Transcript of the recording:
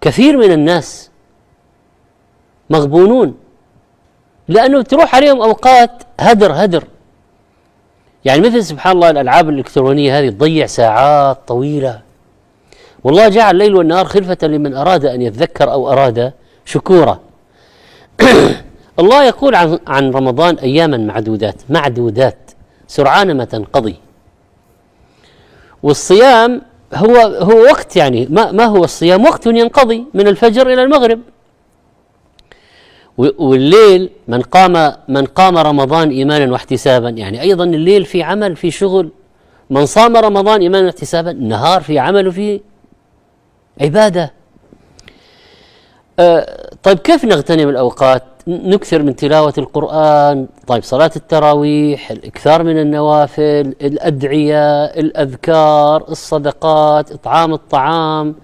كثير من الناس مغبونون لأنه تروح عليهم أوقات هدر هدر. يعني مثل سبحان الله الألعاب الإلكترونية هذه تضيع ساعات طويلة. والله جعل الليل والنهار خلفة لمن أراد أن يذكر أو أراد شكورا. الله يقول عن رمضان أياما معدودات سرعان ما تنقضي. والصيام هو وقت، يعني ما هو الصيام؟ وقت ينقضي من الفجر إلى المغرب. والليل من قام رمضان إيمانا واحتسابا، يعني أيضا الليل في عمل في شغل. من صام رمضان إيمانا واحتسابا، النهار في عمل وفي عبادة. طيب كيف نغتنم الأوقات؟ نكثر من تلاوة القرآن، طيب صلاة التراويح، الإكثار من النوافل، الأدعية، الأذكار، الصدقات، إطعام الطعام،